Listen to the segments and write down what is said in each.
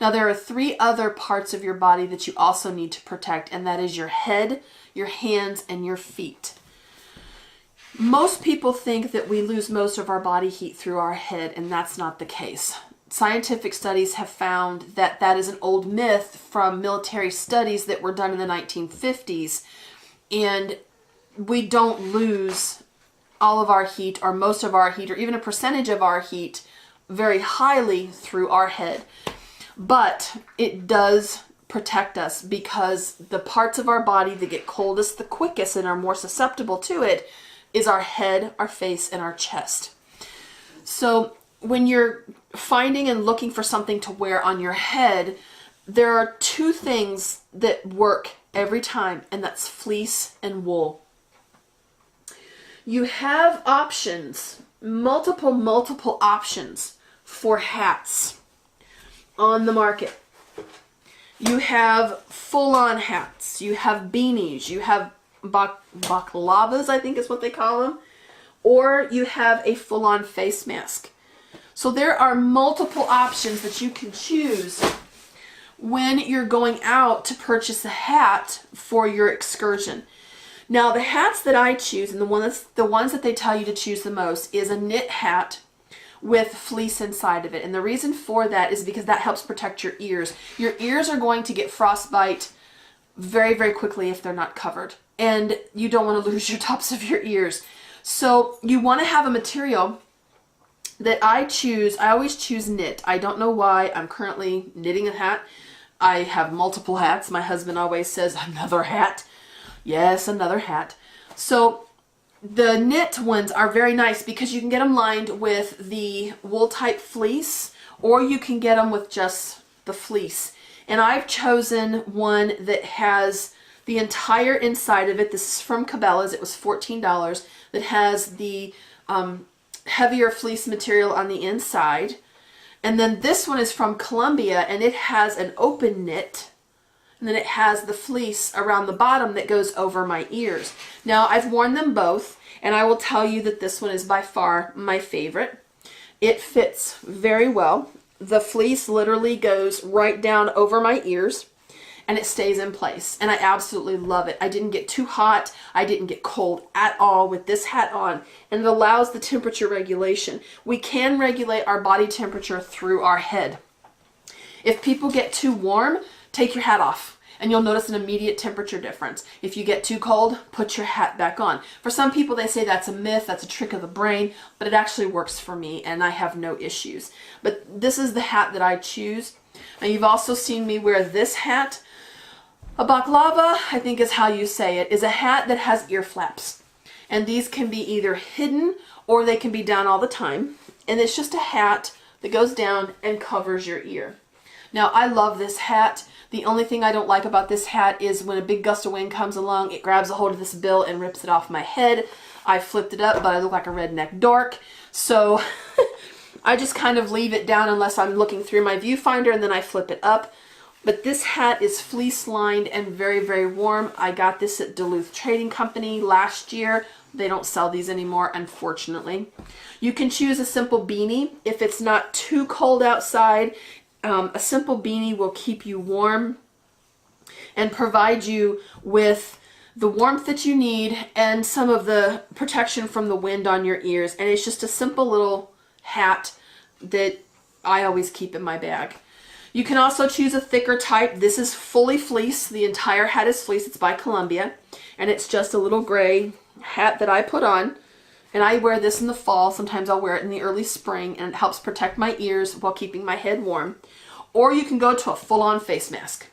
Now there are 3 other parts of your body that you also need to protect, and that is your head, your hands, and your feet. Most people think that we lose most of our body heat through our head, and that's not the case. Scientific studies have found that that is an old myth from military studies that were done in the 1950s, and we don't lose all of our heat or most of our heat or even a percentage of our heat very highly through our head. But it does protect us because the parts of our body that get coldest the quickest and are more susceptible to it is our head, our face, and our chest. So when you're finding and looking for something to wear on your head, there are 2 things that work every time, and that's fleece and wool. You have options, multiple options for hats on the market. You have full-on hats, you have beanies, you have baklavas, I think is what they call them, or you have a full-on face mask. So there are multiple options that you can choose when you're going out to purchase a hat for your excursion. Now the hats that I choose, and the ones that they tell you to choose the most, is a knit hat with fleece inside of it. And the reason for that is because that helps protect your ears. Your ears are going to get frostbite very, very quickly if they're not covered. And you don't want to lose your tops of your ears. So you want to have a material that I choose. I always choose knit. I don't know why. I'm currently knitting a hat. I have multiple hats. My husband always says, another hat. Yes, another hat. So the knit ones are very nice because you can get them lined with the wool type fleece, or you can get them with just the fleece. And I've chosen one that has the entire inside of it. This is from Cabela's. It was $14. That has the heavier fleece material on the inside. And then this one is from Columbia, and it has an open knit. And then it has the fleece around the bottom that goes over my ears. Now, I've worn them both, and I will tell you that this one is by far my favorite. It fits very well. The fleece literally goes right down over my ears, and it stays in place. And I absolutely love it. I didn't get too hot. I didn't get cold at all with this hat on. And it allows the temperature regulation. We can regulate our body temperature through our head. If people get too warm, take your hat off and you'll notice an immediate temperature difference. If you get too cold, put your hat back on. For some people, they say that's a myth, that's a trick of the brain, but it actually works for me and I have no issues. But this is the hat that I choose. Now you've also seen me wear this hat. A baklava, I think is how you say it, is a hat that has ear flaps. And these can be either hidden or they can be down all the time. And it's just a hat that goes down and covers your ear. Now, I love this hat. The only thing I don't like about this hat is when a big gust of wind comes along, it grabs a hold of this bill and rips it off my head. I flipped it up, but I look like a redneck dork. So I just kind of leave it down unless I'm looking through my viewfinder, and then I flip it up. But this hat is fleece lined and very, very warm. I got this at Duluth Trading Company last year. They don't sell these anymore, unfortunately. You can choose a simple beanie if it's not too cold outside. A simple beanie will keep you warm and provide you with the warmth that you need and some of the protection from the wind on your ears. And it's just a simple little hat that I always keep in my bag. You can also choose a thicker type. This is fully fleece. The entire hat is fleece. It's by Columbia. And it's just a little gray hat that I put on. And I wear this in the fall. Sometimes I'll wear it in the early spring, and it helps protect my ears while keeping my head warm. Or you can go to a full-on face mask.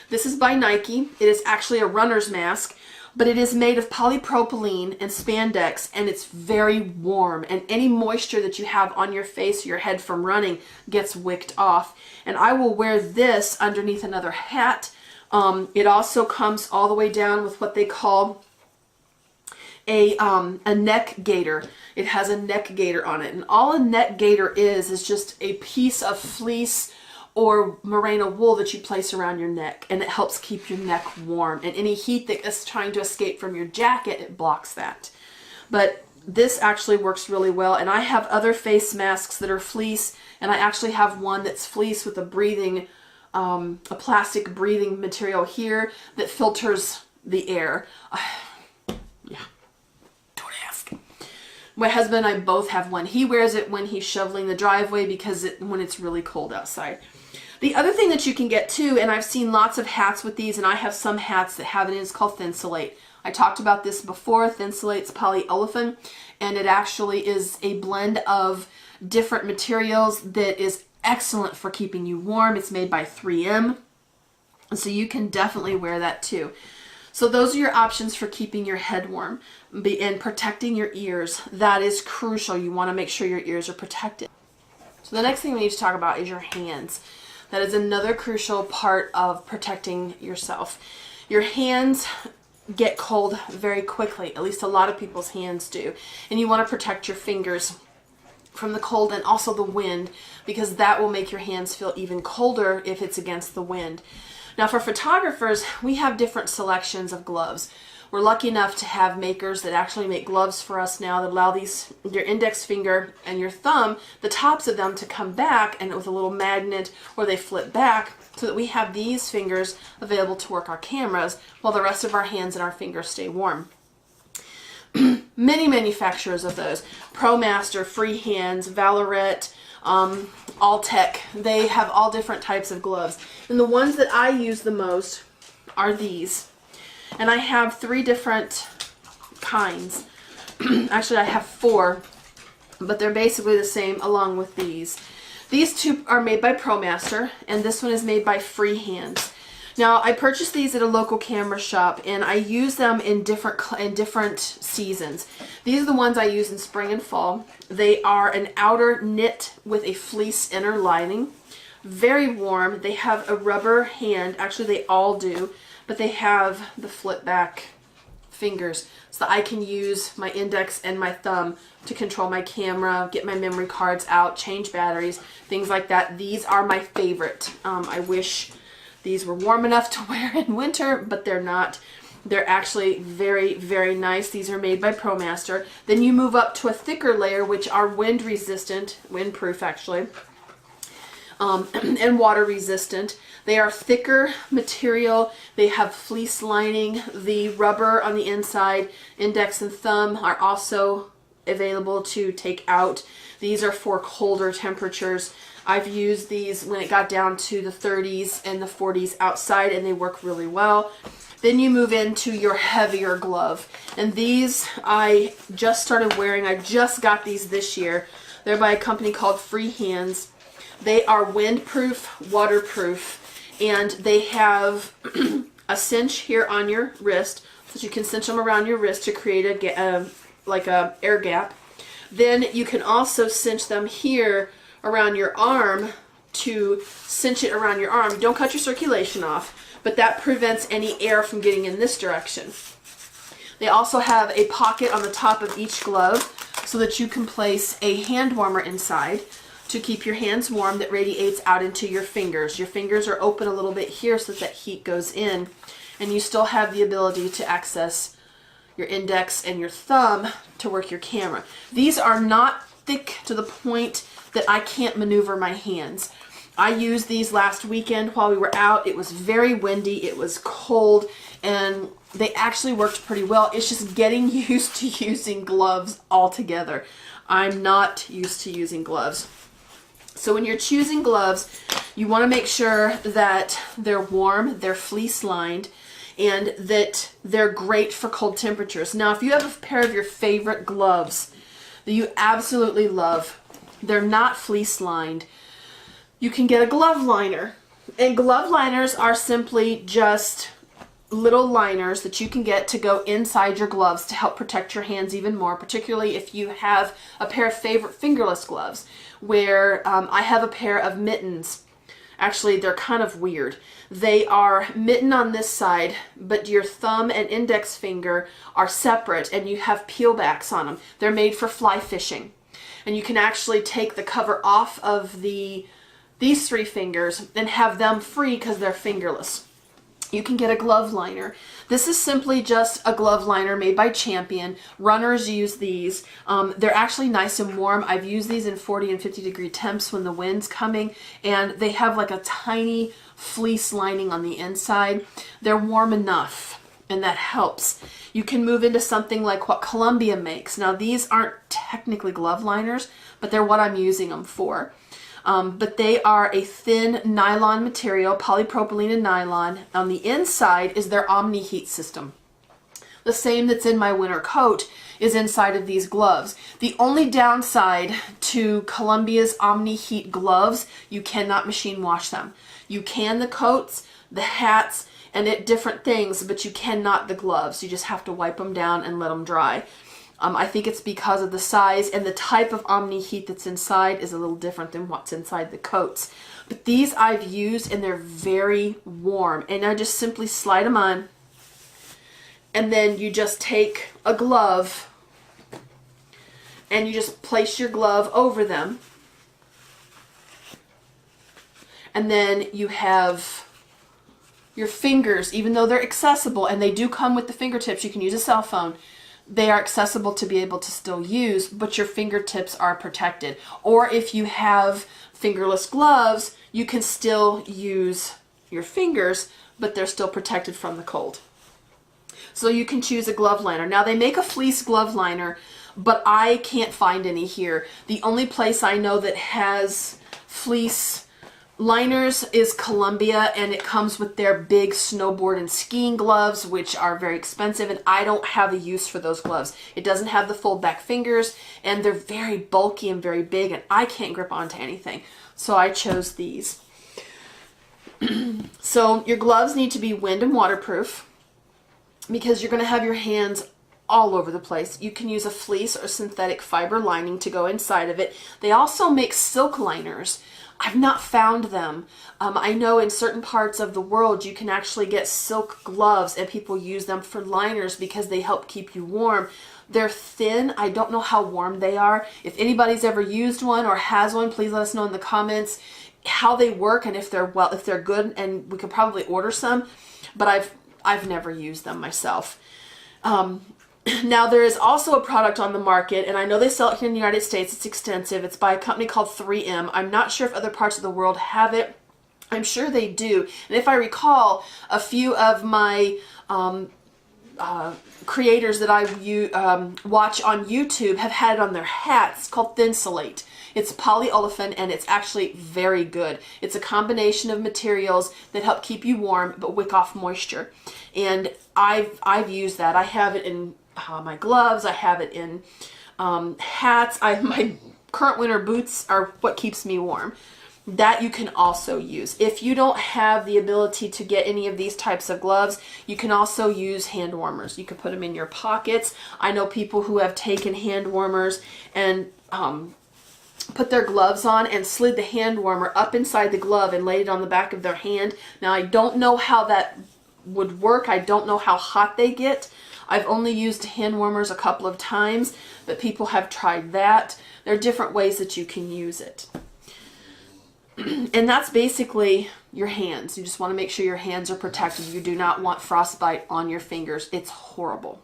This is by Nike. It is actually a runner's mask, but it is made of polypropylene and spandex, and it's very warm. And any moisture that you have on your face or your head from running gets wicked off. And I will wear this underneath another hat. It also comes all the way down with what they call a neck gaiter. It has a neck gaiter on it, and all a neck gaiter is just a piece of fleece or merino wool that you place around your neck, and it helps keep your neck warm, and any heat that is trying to escape from your jacket, it blocks that. But this actually works really well, and I have other face masks that are fleece, and I actually have one that's fleece with a breathing a plastic breathing material here that filters the air. Yeah, don't ask. My husband and I both have one. He wears it when he's shoveling the driveway because when it's really cold outside. The other thing that you can get too, and I've seen lots of hats with these, and I have some hats that have it, is called Thinsulate. I talked about this before. Thinsulate's polyolefin, and it actually is a blend of different materials that is excellent for keeping you warm. It's made by 3M, so you can definitely wear that too. So those are your options for keeping your head warm and protecting your ears. That is crucial. You want to make sure your ears are protected. So the next thing we need to talk about is your hands. That is another crucial part of protecting yourself. Your hands get cold very quickly. At least a lot of people's hands do. And you want to protect your fingers from the cold and also the wind, because that will make your hands feel even colder if it's against the wind. Now for photographers, we have different selections of gloves. We're lucky enough to have makers that actually make gloves for us now that allow your index finger and your thumb, the tops of them, to come back, and with a little magnet, or they flip back, so that we have these fingers available to work our cameras while the rest of our hands and our fingers stay warm. Many manufacturers of those, ProMaster, Freehands, Mellert, Alltech, they have all different types of gloves. And the ones that I use the most are these. And I have 3 different kinds. Actually, I have 4, but they're basically the same along with these. These 2 are made by ProMaster, and this one is made by Freehands. Now, I purchased these at a local camera shop, and I use them in different seasons. These are the ones I use in spring and fall. They are an outer knit with a fleece inner lining. Very warm. They have a rubber hand. Actually, they all do, but they have the flip back fingers so that I can use my index and my thumb to control my camera, get my memory cards out, change batteries, things like that. These are my favorite. I wish these were warm enough to wear in winter, but they're not. They're actually very, very nice. These are made by ProMaster. Then you move up to a thicker layer, which are wind resistant, windproof actually, and water resistant. They are thicker material. They have fleece lining. The rubber on the inside, index and thumb, are also available to take out. These are for colder temperatures. I've used these when it got down to the 30s and the 40s outside, and they work really well. Then you move into your heavier glove. And these I just started wearing. I just got these this year. They're by a company called Freehands. They are windproof, waterproof, and they have a cinch here on your wrist, so that you can cinch them around your wrist to create like a air gap. Then you can also cinch them here around your arm to cinch it around your arm. Don't cut your circulation off, but that prevents any air from getting in this direction. They also have a pocket on the top of each glove so that you can place a hand warmer inside to keep your hands warm that radiates out into your fingers. Your fingers are open a little bit here so that heat goes in, and you still have the ability to access your index and your thumb to work your camera. These are not thick to the point that I can't maneuver my hands. I used these last weekend while we were out. It was very windy, it was cold, and they actually worked pretty well. It's just getting used to using gloves altogether. I'm not used to using gloves. So when you're choosing gloves, you want to make sure that they're warm, they're fleece lined, and that they're great for cold temperatures. Now, if you have a pair of your favorite gloves that you absolutely love, they're not fleece lined, you can get a glove liner. And glove liners are simply just little liners that you can get to go inside your gloves to help protect your hands even more, particularly if you have a pair of favorite fingerless gloves, where I have a pair of mittens. Actually, they're kind of weird. They are mitten on this side, but your thumb and index finger are separate, and you have peelbacks on them. They're made for fly fishing. And you can actually take the cover off of these 3 fingers and have them free because they're fingerless. You can get a glove liner. This is simply just a glove liner made by Champion. Runners use these. They're actually nice and warm. I've used these in 40 and 50 degree temps when the wind's coming, and they have like a tiny fleece lining on the inside. They're warm enough, and that helps. You can move into something like what Columbia makes. Now, these aren't technically glove liners, but they're what I'm using them for. But they are a thin nylon material, polypropylene and nylon. On the inside is their Omni Heat system. The same that's in my winter coat is inside of these gloves. The only downside to Columbia's Omni Heat gloves, you cannot machine wash them. You can the coats, the hats, and different things, but you cannot the gloves. You just have to wipe them down and let them dry. I think it's because of the size and the type of Omni Heat that's inside is a little different than what's inside the coats. But these I've used and they're very warm. And I just simply slide them on. And then you just take a glove and you just place your glove over them. And then you have your fingers, even though they're accessible and they do come with the fingertips, you can use a cell phone. They are accessible to be able to still use, but your fingertips are protected. Or if you have fingerless gloves, you can still use your fingers, but they're still protected from the cold. So you can choose a glove liner. Now they make a fleece glove liner, but I can't find any here. The only place I know that has fleece liners is Columbia, and it comes with their big snowboard and skiing gloves, which are very expensive, and I don't have a use for those gloves. It doesn't have the fold back fingers, and they're very bulky and very big, and I can't grip onto anything. So I chose these. So your gloves need to be wind and waterproof because you're going to have your hands all over the place. You can use a fleece or synthetic fiber lining to go inside of it. They also make silk liners. I've not found them. I know in certain parts of the world you can actually get silk gloves and people use them for liners because they help keep you warm. They're thin. I don't know how warm they are. If anybody's ever used one or has one, please let us know in the comments how they work and if they're good, and we could probably order some, but I've never used them myself. Now there is also a product on the market, and I know they sell it here in the United States. It's extensive. It's by a company called 3M. I'm not sure if other parts of the world have it. I'm sure they do. And if I recall, a few of my creators that I watch on YouTube have had it on their hats. It's called Thinsulate. It's polyolefin and it's actually very good. It's a combination of materials that help keep you warm but wick off moisture. And I've used that. I have it in my gloves. I have it in hats. My current winter boots are what keeps me warm. That you can also use. If you don't have the ability to get any of these types of gloves, you can also use hand warmers. You can put them in your pockets. I know people who have taken hand warmers and put their gloves on and slid the hand warmer up inside the glove and laid it on the back of their hand. Now I don't know how that would work. I don't know how hot they get. I've only used hand warmers a couple of times, but people have tried that. There are different ways that you can use it. And that's basically your hands. You just want to make sure your hands are protected. You do not want frostbite on your fingers. It's horrible.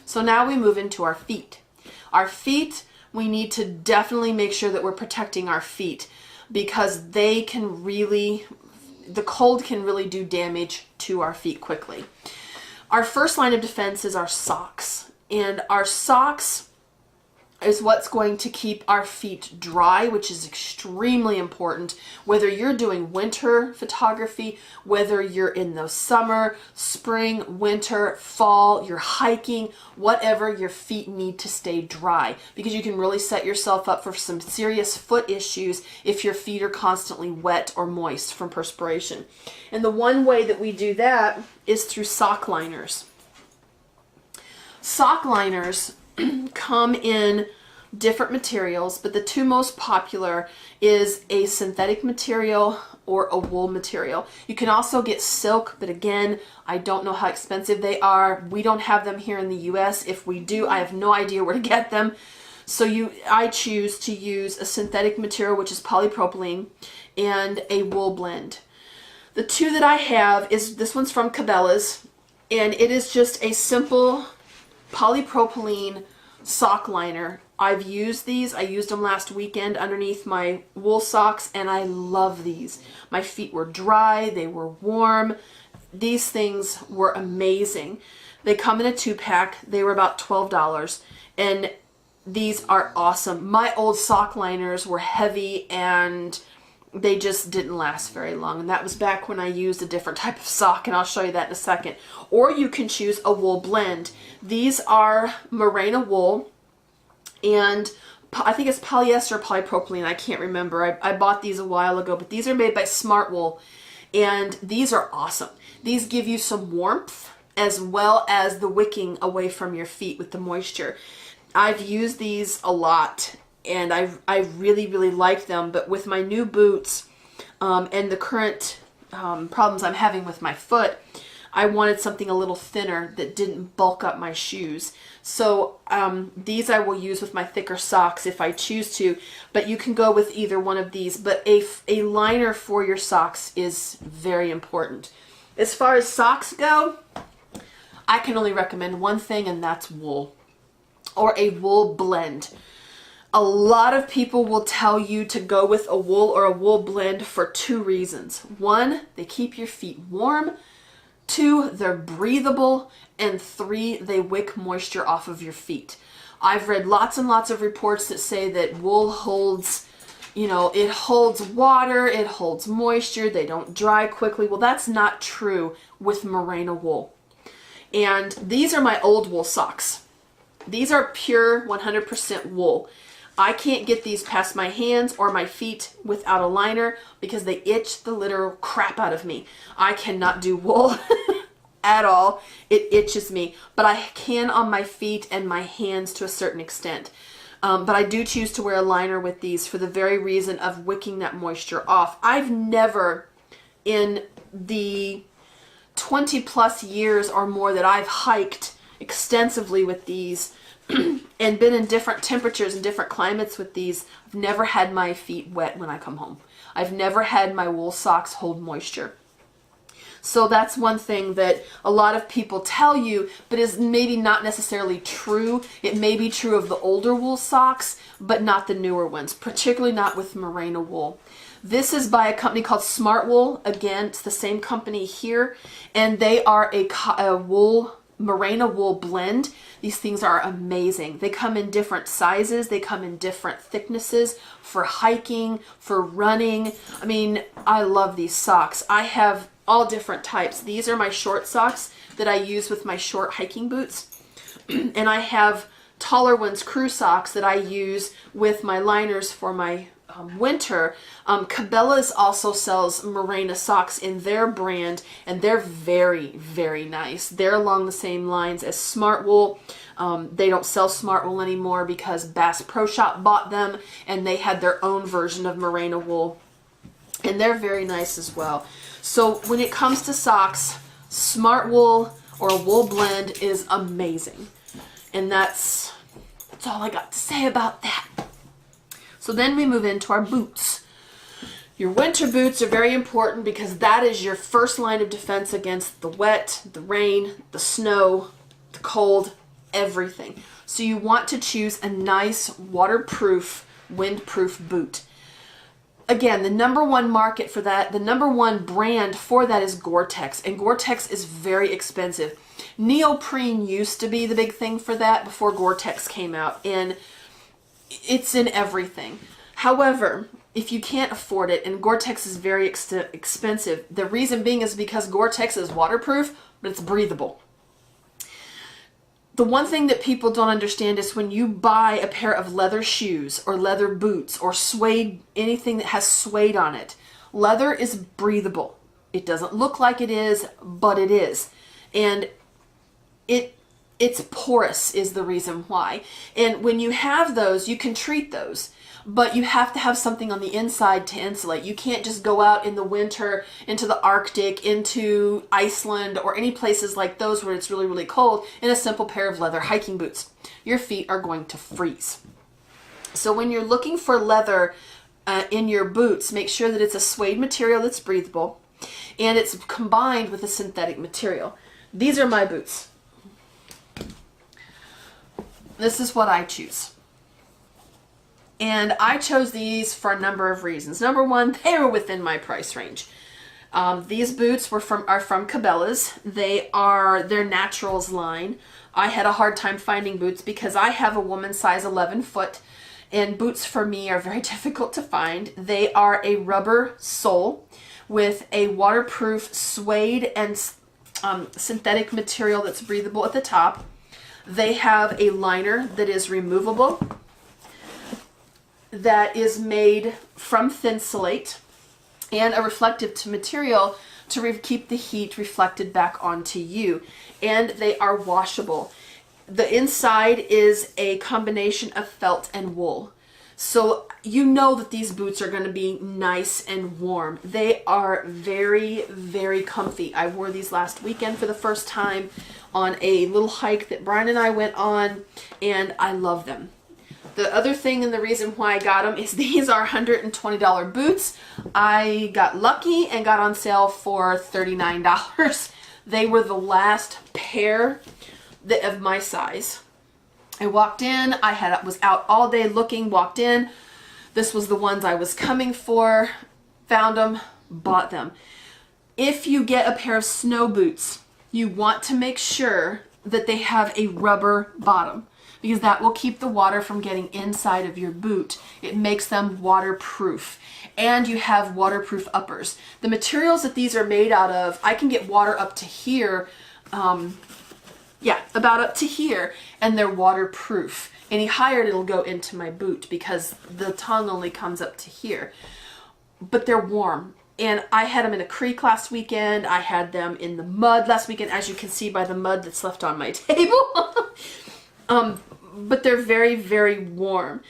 So now we move into our feet. Our feet, we need to definitely make sure that we're protecting our feet because they can really, the cold can really do damage to our feet quickly. Our first line of defense is our socks. And our socks is what's going to keep our feet dry, which is extremely important. Whether you're doing winter photography, whether you're in the summer, spring, winter, fall, you're hiking, whatever, your feet need to stay dry because you can really set yourself up for some serious foot issues if your feet are constantly wet or moist from perspiration. And the one way that we do that is through sock liners. Sock liners come in different materials, but the two most popular is a synthetic material or a wool material. You can also get silk, but again, I don't know how expensive they are. We don't have them here in the US. If we do, I have no idea where to get them. So I choose to use a synthetic material, which is polypropylene, and a wool blend. The two that I have is, this one's from Cabela's, and it is just a simple polypropylene sock liner. I've used these. I used them last weekend underneath my wool socks, and I love these. My feet were dry, they were warm. These things were amazing. They come in a 2-pack. They were about $12, and these are awesome. My old sock liners were heavy and they just didn't last very long, and that was back when I used a different type of sock, and I'll show you that in a second. Or you can choose a wool blend. These are merino wool, and I think it's polyester or polypropylene, I can't remember. I bought these a while ago, but these are made by Smart Wool, and these are awesome. These give you some warmth as well as the wicking away from your feet with the moisture. I've used these a lot, and I really, really like them, but with my new boots and the current problems I'm having with my foot, I wanted something a little thinner that didn't bulk up my shoes. So these I will use with my thicker socks if I choose to, but you can go with either one of these. But a liner for your socks is very important. As far as socks go, I can only recommend one thing, and that's wool, or a wool blend. A lot of people will tell you to go with a wool or a wool blend for 2 reasons. 1, they keep your feet warm. 2, they're breathable. And 3, they wick moisture off of your feet. I've read lots and lots of reports that say that wool holds, you know, it holds water, it holds moisture, they don't dry quickly. Well, that's not true with merino wool. And these are my old wool socks. These are pure 100% wool. I can't get these past my hands or my feet without a liner because they itch the literal crap out of me. I cannot do wool at all. It itches me, but I can on my feet and my hands to a certain extent. But I do choose to wear a liner with these for the very reason of wicking that moisture off. I've never, in the 20 plus years or more that I've hiked extensively with these and been in different temperatures and different climates with these, I've never had my feet wet when I come home. I've never had my wool socks hold moisture. So that's one thing that a lot of people tell you, but is maybe not necessarily true. It may be true of the older wool socks, but not the newer ones, particularly not with merino wool. This is by a company called Smart Wool. Again, it's the same company here, and they are a wool, merino wool blend. These things are amazing. They come in different sizes. They come in different thicknesses for hiking, for running. I mean, I love these socks. I have all different types. These are my short socks that I use with my short hiking boots. And I have taller ones, crew socks, that I use with my liners for my winter. Cabela's also sells merino socks in their brand, and they're very, very nice. They're along the same lines as Smart Wool. They don't sell Smart Wool anymore because Bass Pro Shop bought them, and they had their own version of merino wool, and they're very nice as well. So when it comes to socks, Smart Wool or a wool blend is amazing. And that's all I got to say about that. So then we move into our boots. Your winter boots are very important because that is your first line of defense against the wet, the rain, the snow, the cold, everything. So you want to choose a nice waterproof, windproof boot. Again, the number one market for that, the number one brand for that is Gore-Tex, and Gore-Tex is very expensive. Neoprene used to be the big thing for that before Gore-Tex came out, and it's in everything. However, if you can't afford it, and Gore-Tex is very expensive, the reason being is because Gore-Tex is waterproof, but it's breathable. The one thing that people don't understand is when you buy a pair of leather shoes or leather boots or suede, anything that has suede on it, leather is breathable. It doesn't look like it is, but it is. And it's porous is the reason why. And when you have those, you can treat those, but you have to have something on the inside to insulate. You can't just go out in the winter into the Arctic, into Iceland, or any places like those where it's really, really cold in a simple pair of leather hiking boots. Your feet are going to freeze. So when you're looking for leather in your boots, make sure that it's a suede material that's breathable. and it's combined with a synthetic material. These are my boots. This is what I choose. And I chose these for a number of reasons. Number one, they were within my price range. These boots are from Cabela's. Their Naturals line. I had a hard time finding boots because I have a woman size 11 foot, and boots for me are very difficult to find. They are a rubber sole with a waterproof suede and synthetic material that's breathable at the top. They have a liner that is removable, that is made from Thinsulate, and a reflective material to keep the heat reflected back onto you. And they are washable. The inside is a combination of felt and wool. So you know that these boots are going to be nice and warm. They are very, very comfy. I wore these last weekend for the first time on a little hike that Brian and I went on, and I love them. The other thing and the reason why I got them is these are $120 boots. I got lucky and got on sale for $39. They were the last pair of my size. I walked in, was out all day looking, walked in. This was the ones I was coming for, found them, bought them. If you get a pair of snow boots, you want to make sure that they have a rubber bottom, because that will keep the water from getting inside of your boot. It makes them waterproof. And you have waterproof uppers. The materials that these are made out of, I can get water up to here, about up to here, and they're waterproof. Any higher, it'll go into my boot because the tongue only comes up to here. But they're warm. And I had them in a creek last weekend. I had them in the mud last weekend, as you can see by the mud that's left on my table. But they're very, very warm.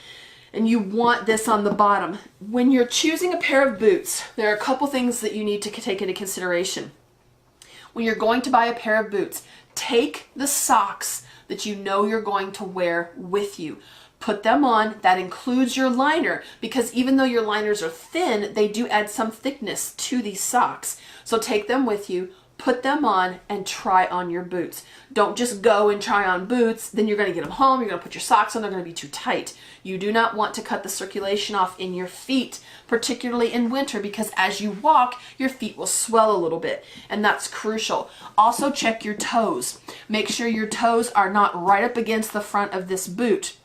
And you want this on the bottom. When you're choosing a pair of boots, there are a couple things that you need to take into consideration. When you're going to buy a pair of boots, take the socks that you know you're going to wear with you. Put them on. That includes your liner, because even though your liners are thin, they do add some thickness to these socks. So take them with you, put them on, and try on your boots. Don't just go and try on boots, then you're going to get them home, you're going to put your socks on, they're going to be too tight. You do not want to cut the circulation off in your feet, particularly in winter, because as you walk, your feet will swell a little bit, and that's crucial. Also check your toes. Make sure your toes are not right up against the front of this boot.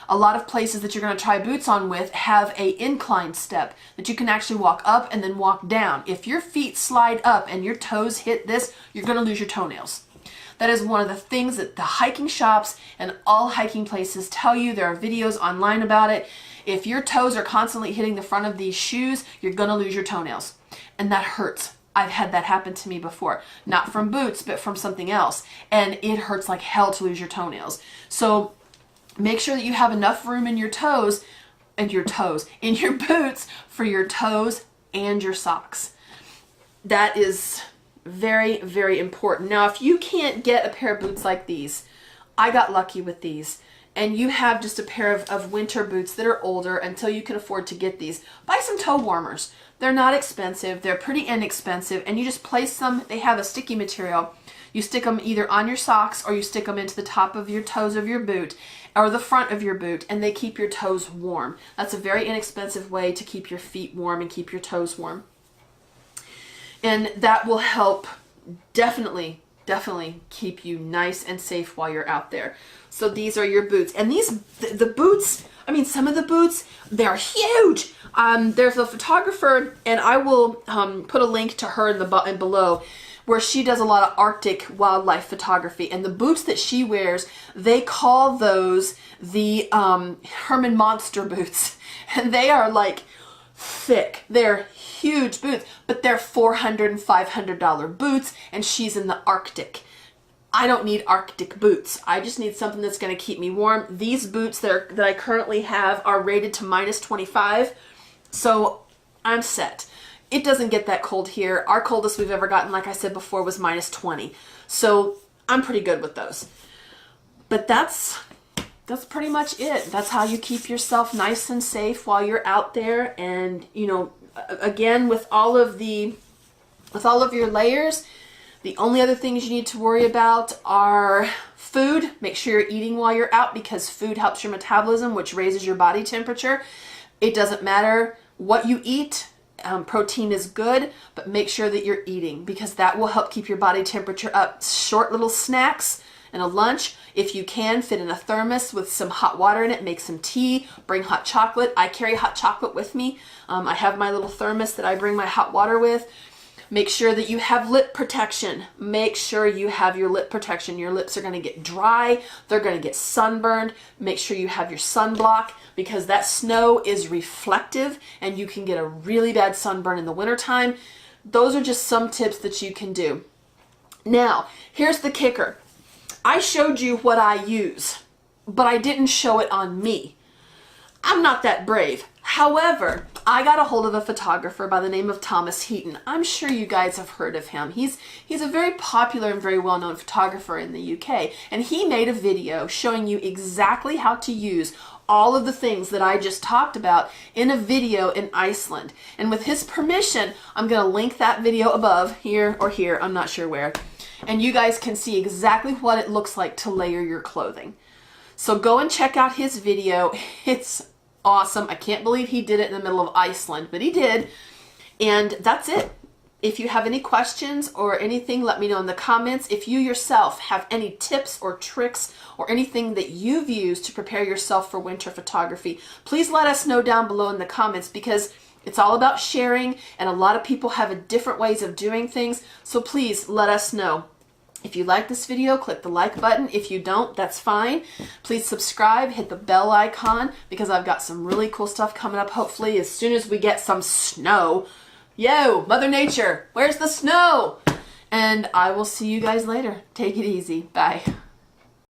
A lot of places that you're going to try boots on with have a incline step that you can actually walk up and then walk down. If your feet slide up and your toes hit this, you're going to lose your toenails. That is one of the things that the hiking shops and all hiking places tell you. There are videos online about it. If your toes are constantly hitting the front of these shoes, you're going to lose your toenails. And that hurts. I've had that happen to me before. Not from boots, but from something else. And it hurts like hell to lose your toenails. So make sure that you have enough room in your in your boots for your toes and your socks. That is very, very important. Now, if you can't get a pair of boots like these, I got lucky with these, and you have just a pair of winter boots that are older until you can afford to get these, buy some toe warmers. They're not expensive. They're pretty inexpensive, and you just place them. They have a sticky material. You stick them either on your socks or you stick them into the top of your toes of your boot or the front of your boot, and they keep your toes warm. That's a very inexpensive way to keep your feet warm and keep your toes warm. And that will help definitely keep you nice and safe while you're out there. So these are your boots. And the boots, I mean, some of the boots, they're huge. There's a photographer, and I will put a link to her in below, where she does a lot of Arctic wildlife photography. And the boots that she wears, they call those the Herman Monster boots. And they are like thick. They're huge boots, but they're $400 and $500 boots, and she's in the Arctic. I don't need Arctic boots. I just need something that's going to keep me warm. These boots that I currently have are rated to -25, so I'm set. It doesn't get that cold here. Our coldest we've ever gotten, like I said before, was -20. So I'm pretty good with those. But that's pretty much it. That's how you keep yourself nice and safe while you're out there. And, you know, again, with all of the With all of your layers, the only other things you need to worry about are food. Make sure you're eating while you're out because food helps your metabolism, which raises your body temperature. It doesn't matter what you eat. Protein is good, but make sure that you're eating because that will help keep your body temperature up. Short little snacks and a lunch. If you can, fit in a thermos with some hot water in it, make some tea, bring hot chocolate. I carry hot chocolate with me. I have my little thermos that I bring my hot water with. Make sure that you have lip protection. Make sure you have your lip protection. Your lips are going to get dry. They're going to get sunburned. Make sure you have your sunblock because that snow is reflective and you can get a really bad sunburn in the wintertime. Those are just some tips that you can do. Now, here's the kicker. I showed you what I use, but I didn't show it on me. I'm not that brave. However, I got a hold of a photographer by the name of Thomas Heaton. I'm sure you guys have heard of him. He's a very popular and very well-known photographer in the UK, and he made a video showing you exactly how to use all of the things that I just talked about in a video in Iceland. And with his permission, I'm going to link that video above, here or here, I'm not sure where, and you guys can see exactly what it looks like to layer your clothing. So go and check out his video. It's awesome. I can't believe he did it in the middle of Iceland, but he did. And that's it. If you have any questions or anything, let me know in the comments. If you yourself have any tips or tricks or anything that you've used to prepare yourself for winter photography, please let us know down below in the comments because it's all about sharing and a lot of people have different ways of doing things. So please let us know. If you like this video, click the like button. If you don't, that's fine. Please subscribe, hit the bell icon because I've got some really cool stuff coming up hopefully as soon as we get some snow. Yo, Mother Nature, where's the snow? And I will see you guys later. Take it easy. Bye.